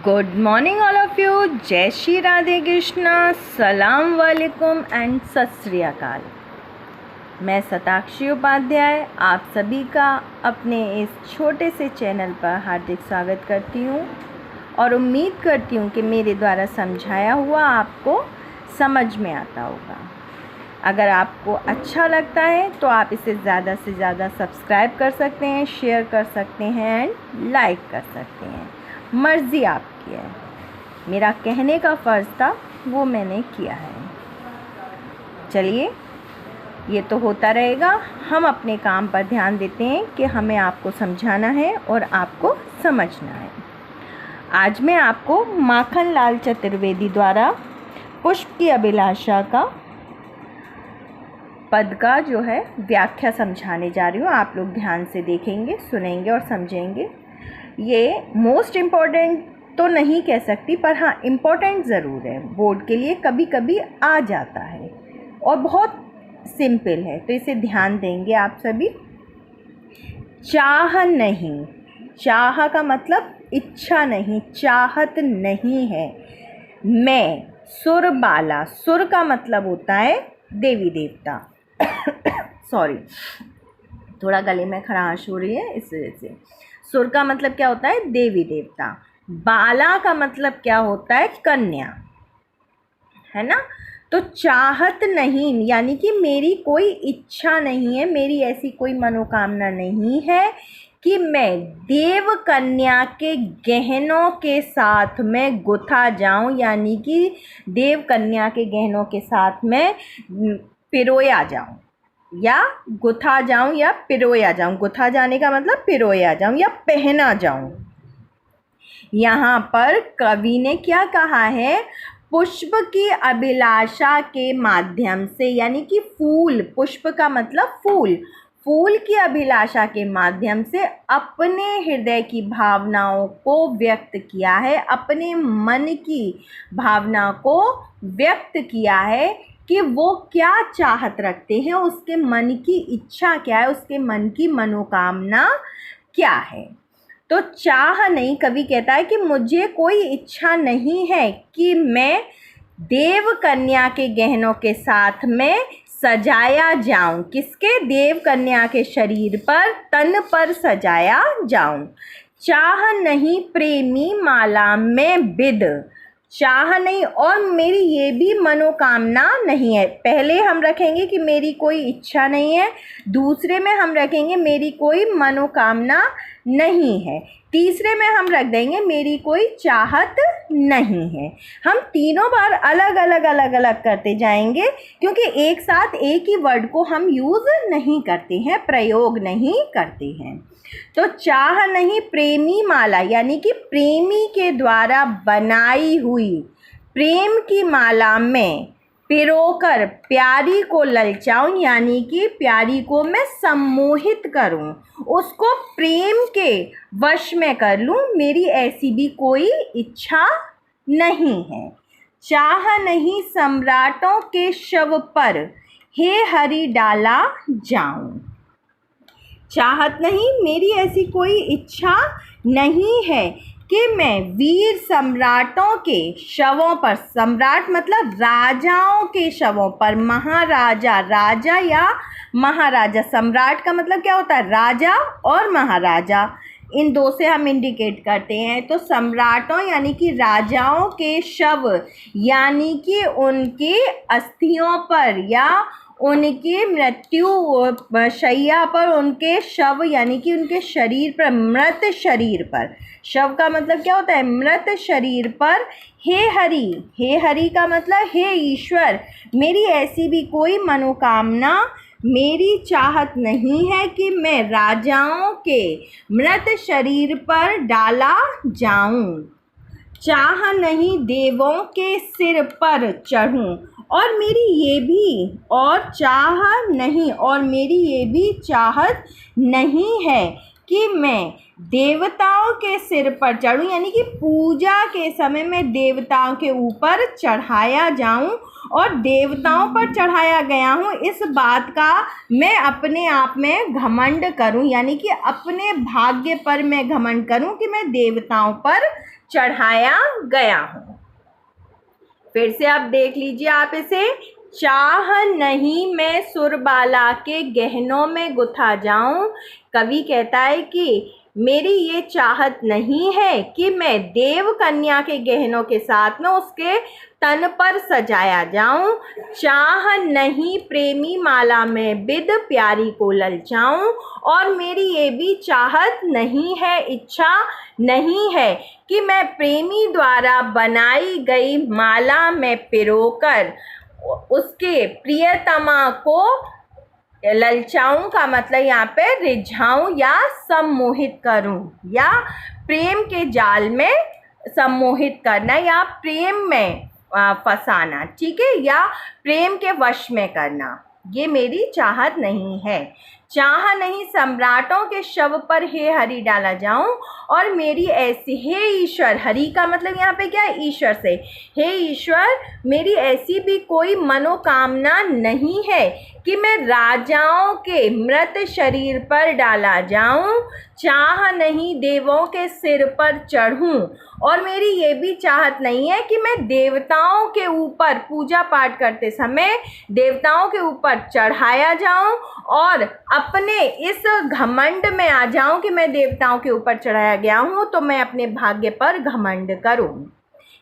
Good morning all of you. जय श्री राधे कृष्णा, सलाम वालेकुम एंड सत श्री अकाल। मैं शताक्षी उपाध्याय आप सभी का अपने इस छोटे से चैनल पर हार्दिक स्वागत करती हूँ और उम्मीद करती हूँ कि मेरे द्वारा समझाया हुआ आपको समझ में आता होगा। अगर आपको अच्छा लगता है तो आप इसे ज़्यादा से ज़्यादा सब्सक्राइब कर सकते हैं, शेयर कर सकते हैं एंड लाइक कर सकते हैं, मर्ज़ी आपकी है। मेरा कहने का फ़र्ज़ था वो मैंने किया है। चलिए, ये तो होता रहेगा। हम अपने काम पर ध्यान देते हैं कि हमें आपको समझाना है और आपको समझना है। आज मैं आपको माखन लाल चतुर्वेदी द्वारा पुष्प की अभिलाषा का पद का जो है व्याख्या समझाने जा रही हूँ। आप लोग ध्यान से देखेंगे, सुनेंगे और समझेंगे। ये मोस्ट इम्पॉर्टेंट तो नहीं कह सकती, पर हाँ इम्पॉर्टेंट ज़रूर है। बोर्ड के लिए कभी कभी आ जाता है और बहुत सिंपल है, तो इसे ध्यान देंगे आप सभी। चाह नहीं, चाह का मतलब इच्छा नहीं, चाहत नहीं है। मैं सुर बाला, सुर का मतलब होता है देवी देवता। सॉरी, थोड़ा गले में खराश हो रही है इस वजह से। सुर का मतलब क्या होता है? देवी देवता। बाला का मतलब क्या होता है? कन्या, है ना। तो चाहत नहीं यानी कि मेरी कोई इच्छा नहीं है, मेरी ऐसी कोई मनोकामना नहीं है कि मैं देव कन्या के गहनों के साथ में गुथा जाऊं, यानी कि देव कन्या के गहनों के साथ में पिरोया जाऊं या गुथा जाऊं या पिरोया जाऊं। गुथा जाने का मतलब पिरोया जाऊं या पहना जाऊं। यहाँ पर कवि ने क्या कहा है? पुष्प की अभिलाषा के माध्यम से, यानी कि फूल, पुष्प का मतलब फूल, फूल की अभिलाषा के माध्यम से अपने हृदय की भावनाओं को व्यक्त किया है, अपने मन की भावना को व्यक्त किया है कि वो क्या चाहत रखते हैं, उसके मन की इच्छा क्या है, उसके मन की मनोकामना क्या है। तो चाह नहीं, कवि कहता है कि मुझे कोई इच्छा नहीं है कि मैं देव कन्या के गहनों के साथ में सजाया जाऊं। किसके? देव कन्या के शरीर पर, तन पर सजाया जाऊं। चाह नहीं प्रेमी माला में बिद, चाह नहीं और मेरी ये भी मनोकामना नहीं है। पहले हम रखेंगे कि मेरी कोई इच्छा नहीं है, दूसरे में हम रखेंगे मेरी कोई मनोकामना नहीं है, तीसरे में हम रख देंगे मेरी कोई चाहत नहीं है। हम तीनों बार अलग अलग करते जाएंगे, क्योंकि एक साथ एक ही वर्ड को हम यूज़ नहीं करते हैं, प्रयोग नहीं करते हैं। तो चाह नहीं प्रेमी माला, यानी कि प्रेमी के द्वारा बनाई हुई प्रेम की माला में पिरोकर प्यारी को ललचाऊं, यानी कि प्यारी को मैं सम्मोहित करूं, उसको प्रेम के वश में कर लूं। मेरी ऐसी भी कोई इच्छा नहीं है। चाह नहीं सम्राटों के शव पर हे हरि डाला जाऊं, चाहत नहीं, मेरी ऐसी कोई इच्छा नहीं है कि मैं वीर सम्राटों के शवों पर, सम्राट मतलब राजाओं के शवों पर, महाराजा, राजा या महाराजा, सम्राट का मतलब क्या होता है? राजा और महाराजा, इन दो से हम इंडिकेट करते हैं। तो सम्राटों यानी कि राजाओं के शव, यानी कि उनके अस्थियों पर या उनके मृत्यु शैया पर, उनके शव यानी कि उनके शरीर पर, मृत शरीर पर, शव का मतलब क्या होता है? मृत शरीर पर हे हरि, हे हरि का मतलब हे ईश्वर, मेरी ऐसी भी कोई मनोकामना, मेरी चाहत नहीं है कि मैं राजाओं के मृत शरीर पर डाला जाऊं। चाह नहीं देवों के सिर पर चढ़ूं, और मेरी ये भी और चाह नहीं, और मेरी ये भी चाहत नहीं है कि मैं देवताओं के सिर पर चढ़ूं, यानी कि पूजा के समय में देवताओं के ऊपर चढ़ाया जाऊं और देवताओं पर चढ़ाया गया हूं, इस बात का मैं अपने आप में घमंड करूं, यानी कि अपने भाग्य पर मैं घमंड करूं कि मैं देवताओं पर चढ़ाया गया हूँ। फिर से आप देख लीजिए आप इसे, चाह नहीं मैं सुरबाला के गहनों में गुथा जाऊं। कवि कहता है कि मेरी ये चाहत नहीं है कि मैं देव कन्या के गहनों के साथ में उसके तन पर सजाया जाऊं। चाह नहीं प्रेमी माला में बिद प्यारी को ललचाऊं। और मेरी ये भी चाहत नहीं है, इच्छा नहीं है कि मैं प्रेमी द्वारा बनाई गई माला में पिरोकर उसके प्रियतमा को ललचाऊं का मतलब यहाँ पे रिझाऊं या सम्मोहित करूं, या प्रेम के जाल में सम्मोहित करना या प्रेम में फंसाना, ठीक है, या प्रेम के वश में करना, ये मेरी चाहत नहीं है। चाह नहीं सम्राटों के शव पर हे हरि डाला जाऊं। और मेरी ऐसी, हे ईश्वर, हरि का मतलब यहाँ पे क्या है, ईश्वर से, हे ईश्वर मेरी ऐसी भी कोई मनोकामना नहीं है कि मैं राजाओं के मृत शरीर पर डाला जाऊं। चाह नहीं देवों के सिर पर चढ़ूं। और मेरी ये भी चाहत नहीं है कि मैं देवताओं के ऊपर पूजा पाठ करते समय देवताओं के ऊपर चढ़ाया जाऊं और अपने इस घमंड में आ जाऊं कि मैं देवताओं के ऊपर चढ़ाया गया हूं, तो मैं अपने भाग्य पर घमंड करूं।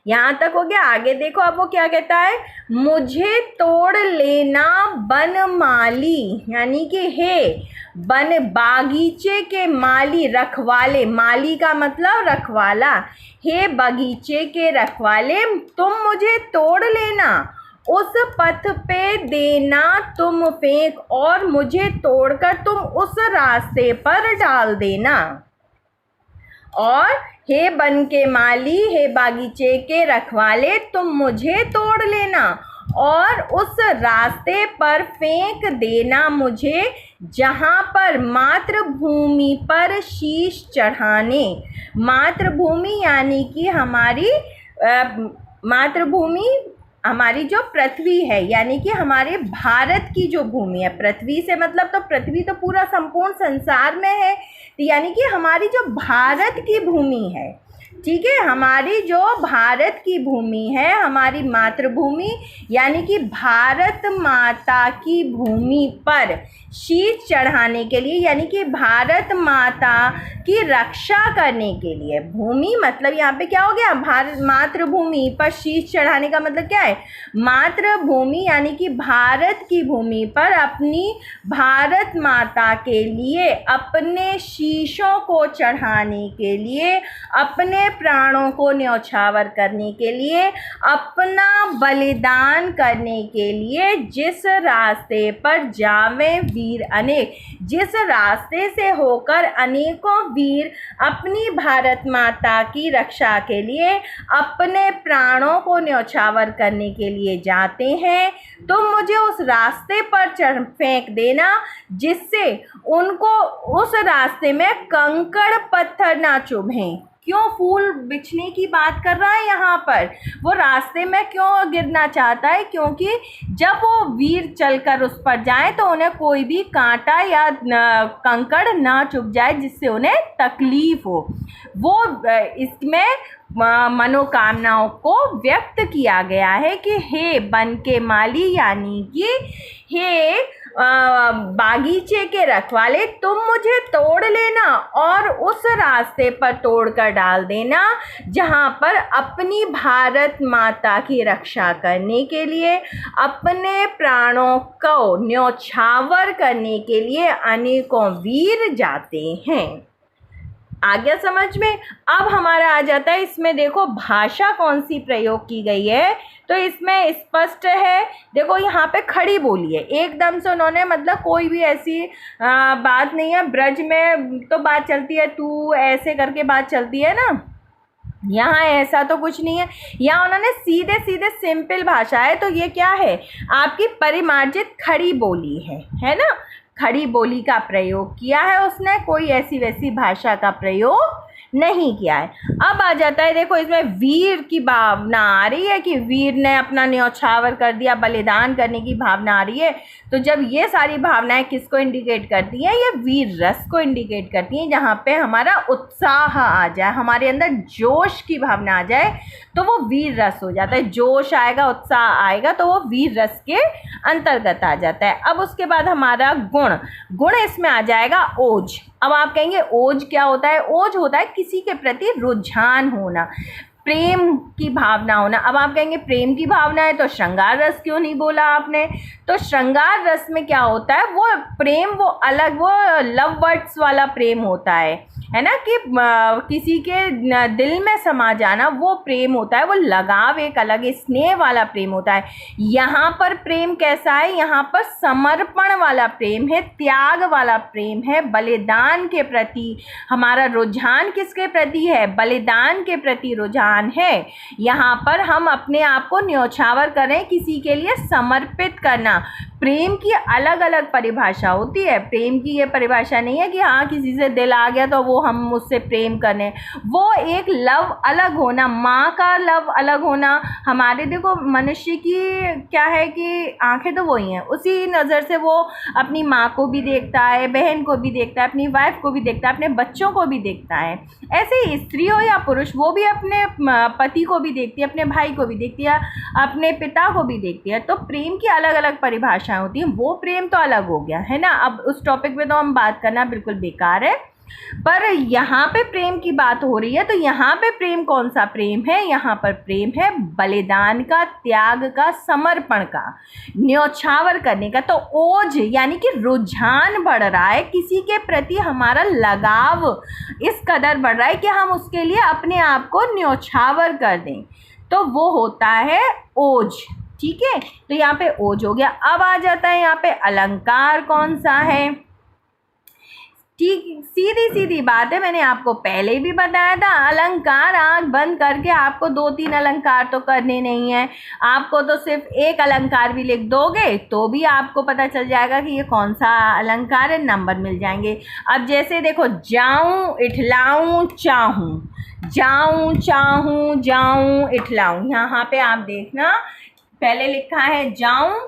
यहाँ तक हो गया। आगे देखो अब वो क्या कहता है, मुझे तोड़ लेना बन माली, यानी कि हे बन बागीचे के माली रखवाले, माली का मतलब रखवाला, हे बगीचे के रखवाले तुम मुझे तोड़ लेना, उस पथ पे देना तुम फेंक और मुझे तोड़कर तुम उस रास्ते पर डाल देना। और हे बन के माली, हे बागीचे के रखवाले तुम मुझे तोड़ लेना और उस रास्ते पर फेंक देना मुझे जहाँ पर मातृभूमि पर शीश चढ़ाने। मातृभूमि यानी कि हमारी मातृभूमि हमारी जो पृथ्वी है, यानी कि हमारे भारत की जो भूमि है, पृथ्वी से मतलब तो पृथ्वी तो पूरा संपूर्ण संसार में है, यानी कि हमारी जो भारत की भूमि है, ठीक है, हमारी जो भारत की भूमि है, हमारी मातृभूमि यानी कि भारत माता की भूमि पर शीश चढ़ाने के लिए, यानी कि भारत माता की रक्षा करने के लिए। भूमि मतलब यहाँ पे क्या हो गया, भारत मातृभूमि पर शीश चढ़ाने का मतलब क्या है, मातृभूमि यानी कि भारत की भूमि पर अपनी भारत माता के लिए अपने शीशों को चढ़ाने के लिए, अपने प्राणों को न्यौछावर करने के लिए, अपना बलिदान करने के लिए जिस रास्ते पर जावें वीर अनेक, जिस रास्ते से होकर अनेकों वीर अपनी भारत माता की रक्षा के लिए अपने प्राणों को न्यौछावर करने के लिए जाते हैं, तुम मुझे उस रास्ते पर फेंक देना जिससे उनको उस रास्ते में कंकड़ पत्थर ना चुभें। क्यों फूल बिछने की बात कर रहा है यहाँ पर, वो रास्ते में क्यों गिरना चाहता है, क्योंकि जब वो वीर चलकर उस पर जाए तो उन्हें कोई भी कांटा या कंकड़ ना चुभ जाए जिससे उन्हें तकलीफ हो। वो इसमें मनोकामनाओं को व्यक्त किया गया है कि हे बन के माली यानी कि हे बागीचे के रखवाले तुम मुझे तोड़ लेना और उस रास्ते पर तोड़ कर डाल देना जहाँ पर अपनी भारत माता की रक्षा करने के लिए, अपने प्राणों को न्यौछावर करने के लिए अनेकों वीर जाते हैं। आ गया समझ में। अब हमारा आ जाता है इसमें, देखो भाषा कौन सी प्रयोग की गई है, तो इसमें स्पष्ट है। देखो यहाँ पे खड़ी बोली है, एकदम से उन्होंने मतलब कोई भी ऐसी बात नहीं है। ब्रज में तो बात चलती है, तू ऐसे करके बात चलती है ना, यहाँ ऐसा तो कुछ नहीं है। यहाँ उन्होंने सीधे सीधे सिंपल भाषा है, तो ये क्या है, आपकी परिमार्जित खड़ी बोली है ना, खड़ी बोली का प्रयोग किया है उसने, कोई ऐसी वैसी भाषा का प्रयोग नहीं किया है। अब आ जाता है, देखो इसमें वीर की भावना आ रही है कि वीर ने अपना न्यौछावर कर दिया, बलिदान करने की भावना आ रही है। तो जब ये सारी भावनाएं किसको इंडिकेट करती हैं, ये वीर रस को इंडिकेट करती हैं। जहाँ पे हमारा उत्साह आ जाए, हमारे अंदर जोश की भावना आ जाए, तो वो वीर रस हो जाता है। जोश आएगा, उत्साह आएगा, तो वो वीर रस के अंतर्गत आ जाता है। अब उसके बाद हमारा गुण, गुण इसमें आ जाएगा ओज। अब आप कहेंगे ओज क्या होता है? ओज होता है किसी के प्रति रुझान होना, प्रेम की भावना होना। अब आप कहेंगे प्रेम की भावना है तो श्रृंगार रस क्यों नहीं बोला आपने? तो श्रृंगार रस में क्या होता है, वो प्रेम वो अलग, वो लव वर्ड्स वाला प्रेम होता है ना, कि किसी के दिल में समा जाना, वो प्रेम होता है। वो लगाव एक अलग स्नेह वाला प्रेम होता है। यहाँ पर प्रेम कैसा है? यहाँ पर समर्पण वाला प्रेम है, त्याग वाला प्रेम है, बलिदान के प्रति हमारा रुझान किसके प्रति है? बलिदान के प्रति रुझान है। यहाँ पर हम अपने आप को न्यौछावर करें, किसी के लिए समर्पित करना। प्रेम की अलग अलग परिभाषा होती है। प्रेम की ये परिभाषा नहीं है कि हाँ किसी से दिल आ गया तो वो हम उससे प्रेम करें। वो एक लव अलग होना, माँ का लव अलग होना। हमारे देखो मनुष्य की क्या है कि आंखें तो वही हैं, उसी नज़र से वो अपनी माँ को भी देखता है, बहन को भी देखता है, अपनी वाइफ को भी देखता है, अपने बच्चों को भी देखता है। ऐसे ही स्त्री हो या पुरुष, वो भी अपने पति को भी देखती है, अपने भाई को भी देखती है, अपने पिता को भी देखती है। तो प्रेम की अलग अलग परिभाषा होती है। वो प्रेम तो अलग हो गया है ना। अब उस टॉपिक पे तो हम बात करना बिल्कुल बेकार है, पर यहाँ पे प्रेम की बात हो रही है। तो यहाँ पे प्रेम कौन सा प्रेम है? यहाँ पर प्रेम है बलिदान का, त्याग का, समर्पण का, न्यौछावर करने का। तो ओज यानी कि रुझान बढ़ रहा है, किसी के प्रति हमारा लगाव इस कदर बढ़ रहा है कि हम उसके लिए अपने आप को न्यौछावर कर दें, तो वो होता है ओज। ठीक है, तो यहाँ पे ओज हो गया। अब आ जाता है यहाँ पे अलंकार कौन सा है। ठीक, सीधी सीधी बात है, मैंने आपको पहले भी बताया था। अलंकार आंख बंद करके आपको 2-3 अलंकार तो करने नहीं है। आपको तो सिर्फ एक अलंकार भी लिख दोगे तो भी आपको पता चल जाएगा कि ये कौन सा अलंकार है, नंबर मिल जाएंगे। अब जैसे देखो, जाऊं, इठलाऊं, चाहूं, जाऊं, चाहूं, जाऊं, इठलाऊं। यहाँ पे आप देखना, पहले लिखा है जाऊं,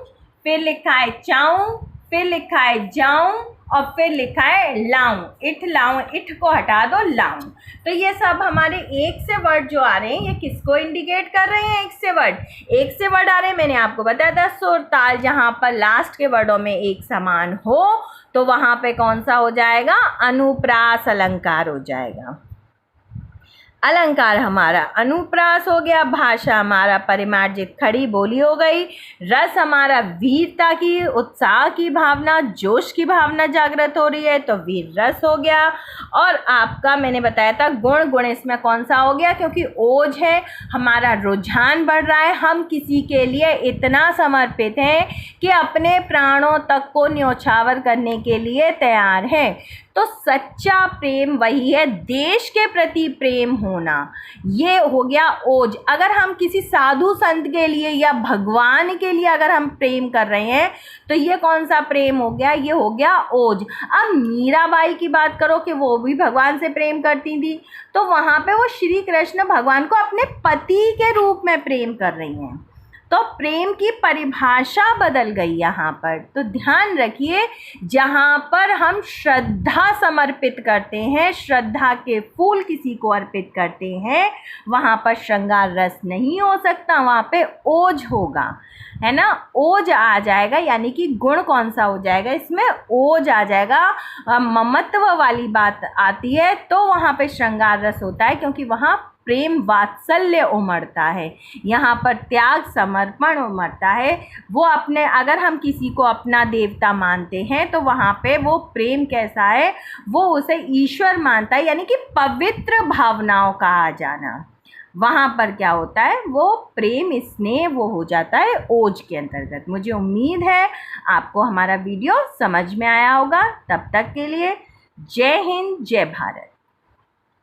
फिर लिखा है चाऊं, फिर लिखा है जाऊं, और फिर लिखा है लाऊं। इठ लाऊं, इठ को हटा दो, लाऊं। तो ये सब हमारे एक से वर्ड जो आ रहे हैं, ये किसको इंडिकेट कर रहे हैं? एक से वर्ड, एक से वर्ड आ रहे हैं। मैंने आपको बताया था सुर ताल जहाँ पर लास्ट के वर्डों में एक समान हो तो वहाँ पे कौन सा हो जाएगा? अनुप्रास अलंकार हो जाएगा। अलंकार हमारा अनुप्रास हो गया, भाषा हमारा परिमार्जित खड़ी बोली हो गई, रस हमारा वीरता की, उत्साह की भावना, जोश की भावना जागृत हो रही है तो वीर रस हो गया। और आपका मैंने बताया था गुण, गुण इसमें कौन सा हो गया? क्योंकि ओज है, हमारा रुझान बढ़ रहा है, हम किसी के लिए इतना समर्पित हैं कि अपने प्राणों तक को न्यौछावर करने के लिए तैयार हैं। तो सच्चा प्रेम वही है, देश के प्रति प्रेम होना, ये हो गया ओज। अगर हम किसी साधु संत के लिए या भगवान के लिए अगर हम प्रेम कर रहे हैं तो ये कौन सा प्रेम हो गया? ये हो गया ओज। अब मीराबाई की बात करो कि वो भी भगवान से प्रेम करती थी, तो वहाँ पे वो श्री कृष्ण भगवान को अपने पति के रूप में प्रेम कर रही हैं। तो प्रेम की परिभाषा बदल गई यहाँ पर। तो ध्यान रखिए, जहाँ पर हम श्रद्धा समर्पित करते हैं, श्रद्धा के फूल किसी को अर्पित करते हैं, वहाँ पर श्रृंगार रस नहीं हो सकता, वहाँ पे ओज होगा, है ना। ओज आ जाएगा, यानी कि गुण कौन सा हो जाएगा? इसमें ओज आ जाएगा। ममत्व वाली बात आती है तो वहाँ पे श्रृंगार रस होता है, क्योंकि वहाँ प्रेम वात्सल्य उमड़ता है, यहाँ पर त्याग समर्पण उमड़ता है। वो अपने, अगर हम किसी को अपना देवता मानते हैं तो वहाँ पे वो प्रेम कैसा है? वो उसे ईश्वर मानता है, यानी कि पवित्र भावनाओं का आ जाना। वहाँ पर क्या होता है? वो प्रेम स्नेह वो हो जाता है ओज के अंतर्गत। मुझे उम्मीद है आपको हमारा वीडियो समझ में आया होगा। तब तक के लिए जय हिंद, जय भारत।